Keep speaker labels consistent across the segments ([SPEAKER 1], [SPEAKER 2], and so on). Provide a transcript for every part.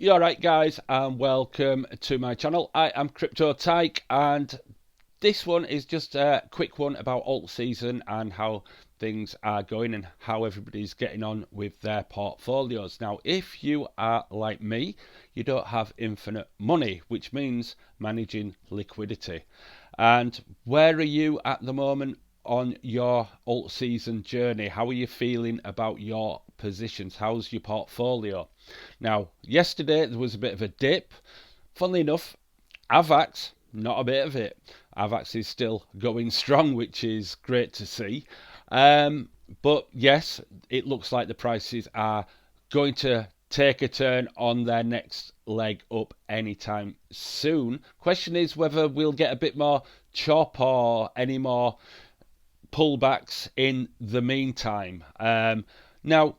[SPEAKER 1] You alright, guys, and welcome to my channel. I am Crypto Tyke, and this one is just a quick one about alt season and how things are going and how everybody's getting on with their portfolios. Now, if you are like me, you don't have infinite money, which means managing liquidity. And where are you at the moment on your alt season journey? How are you feeling about your positions? How's your portfolio? Now, yesterday there was a bit of a dip. Funnily enough, AVAX, not a bit of it. AVAX is still going strong, which is great to see. But yes, it looks like the prices are going to take a turn on their next leg up anytime soon. Question is whether we'll get a bit more chop or any more pullbacks in the meantime. Now,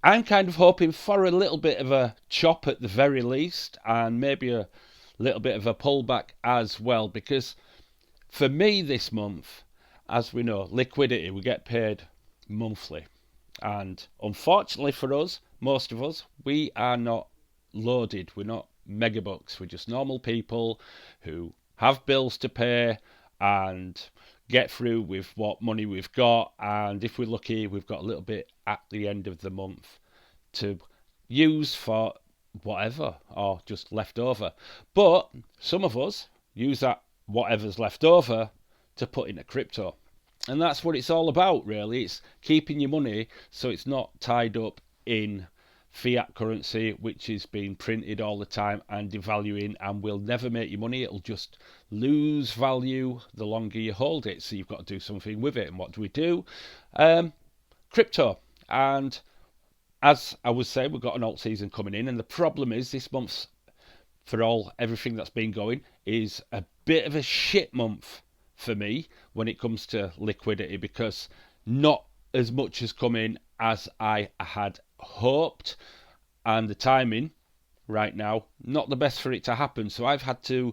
[SPEAKER 1] I'm kind of hoping for a little bit of a chop at the very least, and maybe a little bit of a pullback as well, because for me this month, as we know, liquidity, we get paid monthly. And unfortunately for us, most of us, we are not loaded. We're not megabucks. We're just normal people who have bills to pay and get through with what money we've got. And if we're lucky, we've got a little bit at the end of the month to use for whatever or just left over. But some of us use that whatever's left over to put into crypto. And that's what it's all about, really. It's keeping your money so it's not tied up in fiat currency, which is being printed all the time and devaluing and will never make you money. It'll just lose value the longer you hold it. So you've got to do something with it. And what do we do? Crypto. And as I was saying, we've got an alt season coming in. And the problem is this month's, for everything that's been going, is a bit of a shit month for me when it comes to liquidity, because not as much has come in as I had hoped, and the timing right now not the best for it to happen. So I've had to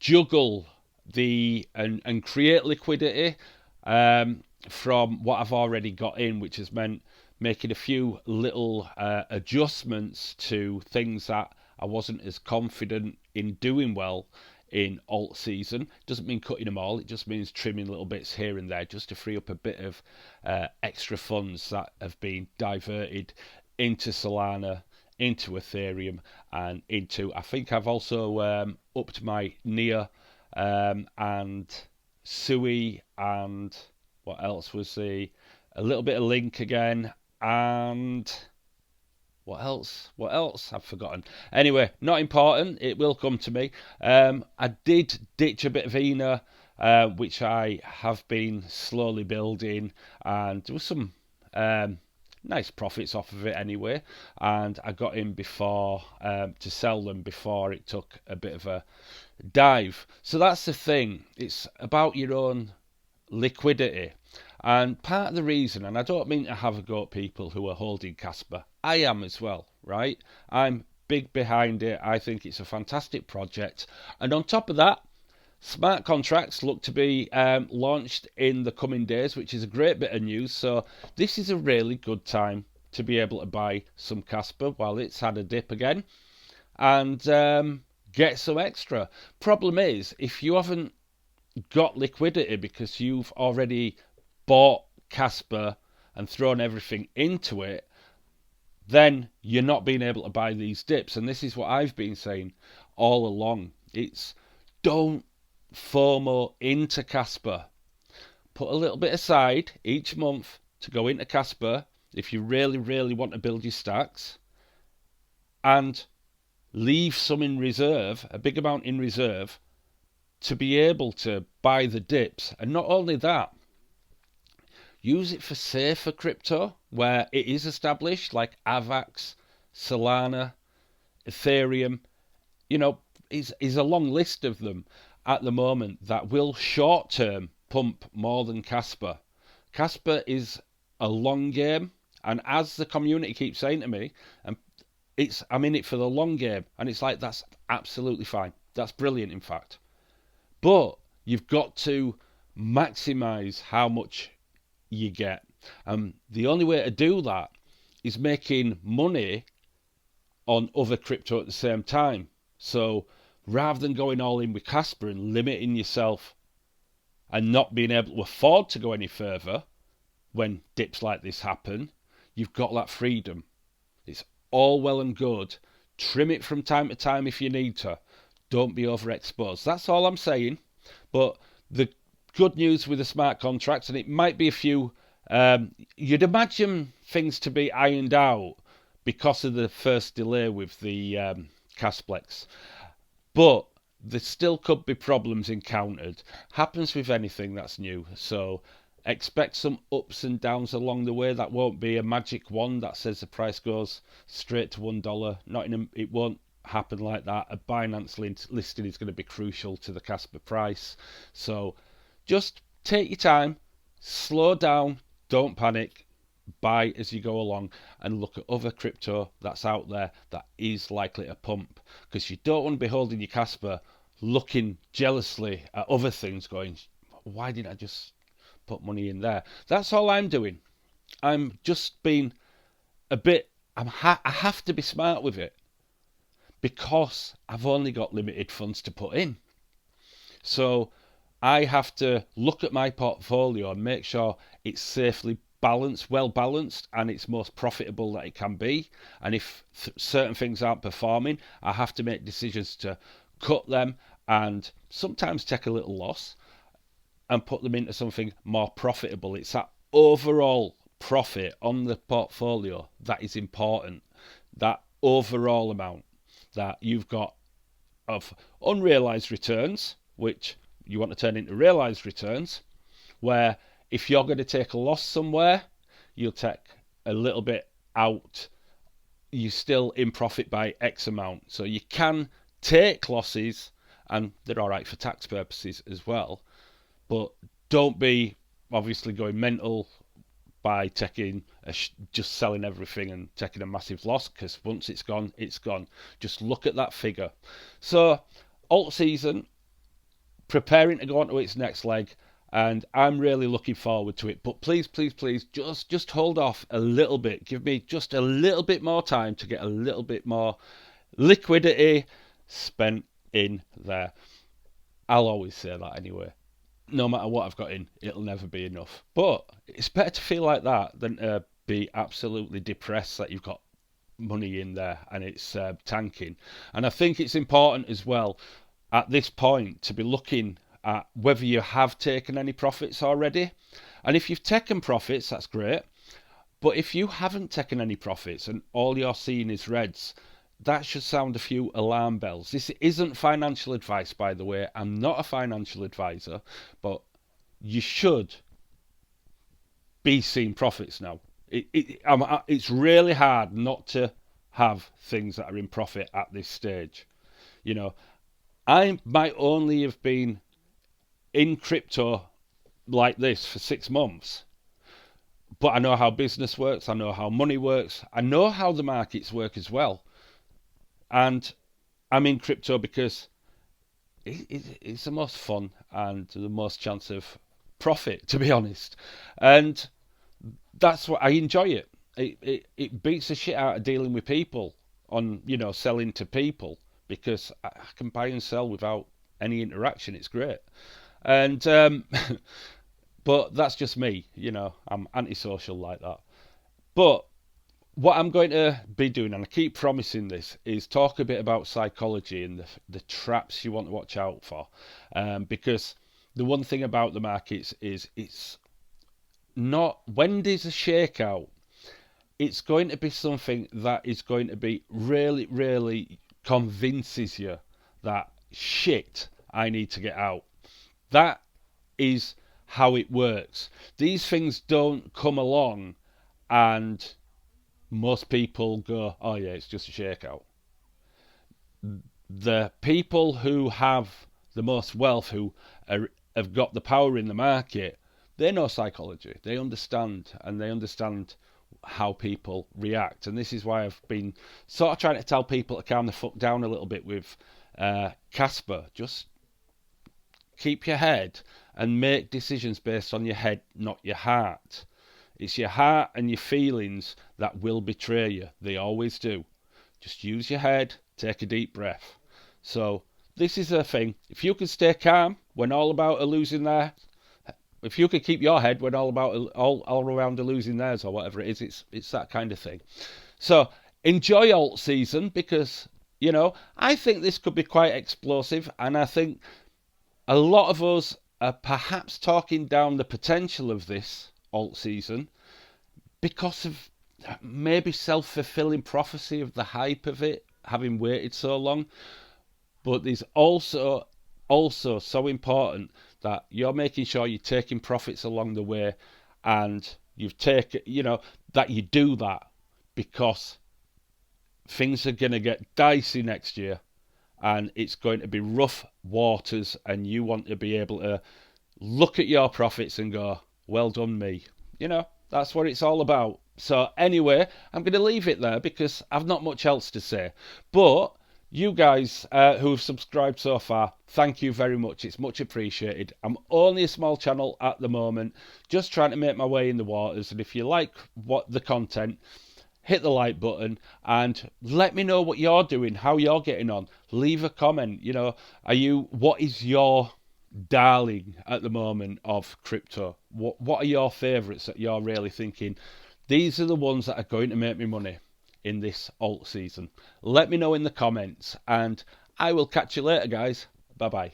[SPEAKER 1] juggle and create liquidity from what I've already got in, which has meant making a few little adjustments to things that I wasn't as confident in doing well in alt season. Doesn't mean cutting them all, it just means trimming little bits here and there just to free up a bit of extra funds that have been diverted into Solana, into Ethereum, and into, I think I've also upped my Nia and Sui, and what else was a little bit of Link again, and what else? I've forgotten. Anyway, not important. It will come to me. I did ditch a bit of ENA, which I have been slowly building, and there was some nice profits off of it anyway. And I got in before to sell them before it took a bit of a dive. So that's the thing. It's about your own liquidity. And part of the reason, and I don't mean to have a go at people who are holding Casper, I am as well, right? I'm big behind it. I think it's a fantastic project. And on top of that, smart contracts look to be launched in the coming days, which is a great bit of news. So this is a really good time to be able to buy some Casper while it's had a dip again and get some extra. Problem is, if you haven't got liquidity because you've already bought Casper and thrown everything into it, then you're not being able to buy these dips. And this is what I've been saying all along. It's don't FOMO into Casper. Put a little bit aside each month to go into Casper if you really, really want to build your stacks, and leave some in reserve, a big amount in reserve, to be able to buy the dips. And not only that, use it for safer crypto where it is established, like AVAX, Solana, Ethereum. You know, is a long list of them at the moment that will short term pump more than Casper. Casper is a long game, and as the community keeps saying to me, and I'm in it for the long game, and it's like, that's absolutely fine. That's brilliant, in fact. But you've got to maximize how much you get. The only way to do that is making money on other crypto at the same time. So rather than going all in with Casper and limiting yourself and not being able to afford to go any further when dips like this happen, you've got that freedom. It's all well and good. Trim it from time to time if you need to. Don't be overexposed. That's all I'm saying. But the good news with the smart contracts, and it might be a few, you'd imagine things to be ironed out because of the first delay with the Casplex. But there still could be problems encountered. Happens with anything that's new. So expect some ups and downs along the way. That won't be a magic wand that says the price goes straight to $1. It won't happen like that. A Binance listing is going to be crucial to the Casper price. So just take your time, slow down, don't panic, buy as you go along, and look at other crypto that's out there that is likely to pump, because you don't want to be holding your Casper looking jealously at other things going, why didn't I just put money in there? That's all I'm doing. I'm just being a bit, I have to be smart with it because I've only got limited funds to put in. So I have to look at my portfolio and make sure it's safely balanced, well balanced, and it's most profitable that it can be. And if certain things aren't performing, I have to make decisions to cut them and sometimes take a little loss and put them into something more profitable. It's that overall profit on the portfolio that is important. That overall amount that you've got of unrealized returns, which you want to turn into realized returns, where if you're going to take a loss somewhere, you'll take a little bit out. You're still in profit by X amount. So you can take losses, and they're all right for tax purposes as well. But don't be obviously going mental by taking just selling everything and taking a massive loss, because once it's gone, it's gone. Just look at that figure. So alt season, preparing to go on to its next leg, and I'm really looking forward to it. But please, please, please, just hold off a little bit. Give me just a little bit more time to get a little bit more liquidity spent in there. I'll always say that anyway. No matter what I've got in, it'll never be enough. But it's better to feel like that than to be absolutely depressed that you've got money in there and it's tanking. And I think it's important as well at this point to be looking at whether you have taken any profits already. And if you've taken profits, that's great. But if you haven't taken any profits and all you're seeing is reds, that should sound a few alarm bells. This isn't financial advice, by the way. I'm not a financial advisor, but you should be seeing profits now. It's really hard not to have things that are in profit at this stage. You know, I might only have been in crypto like this for 6 months, but I know how business works. I know how money works. I know how the markets work as well. And I'm in crypto because it's the most fun and the most chance of profit, to be honest. And that's what I enjoy it. It beats the shit out of dealing with people on, selling to people, because I can buy and sell without any interaction. It's great. And but that's just me, I'm antisocial like that. But what I'm going to be doing, and I keep promising this, is talk a bit about psychology and the traps you want to watch out for. Because the one thing about the markets is it's not, when there's a shakeout, it's going to be something that is going to be really, really convinces you that shit, I need to get out. That is how it works. These things don't come along and most people go, oh yeah, it's just a shakeout. The people who have the most wealth, who have got the power in the market, they know psychology. They understand, and they understand how people react. And this is why I've been sort of trying to tell people to calm the fuck down a little bit with Casper. Just keep your head and make decisions based on your head, not your heart. It's your heart and your feelings that will betray you. They always do. just use your head, take a deep breath. So this is a thing. If you can stay calm when all about are losing their, if you can keep your head when all about all around are losing theirs or whatever it is, it's that kind of thing. So enjoy alt season because I think this could be quite explosive, and I think a lot of us are perhaps talking down the potential of this alt season because of maybe self-fulfilling prophecy of the hype of it having waited so long. But there's also so important that you're making sure you're taking profits along the way, and you've taken that you do that because things are going to get dicey next year, and it's going to be rough waters, and you want to be able to look at your profits and go, well done me. That's what it's all about. So anyway, I'm going to leave it there because I've not much else to say. But you guys who have subscribed so far, thank you very much. It's much appreciated. I'm only a small channel at the moment, just trying to make my way in the waters. And if you like the content, hit the like button and let me know what you're doing, how you're getting on. Leave a comment. What is your darling at the moment of crypto? What are your favourites that you're really thinking, these are the ones that are going to make me money in this alt season? Let me know in the comments, and I will catch you later, guys. Bye bye.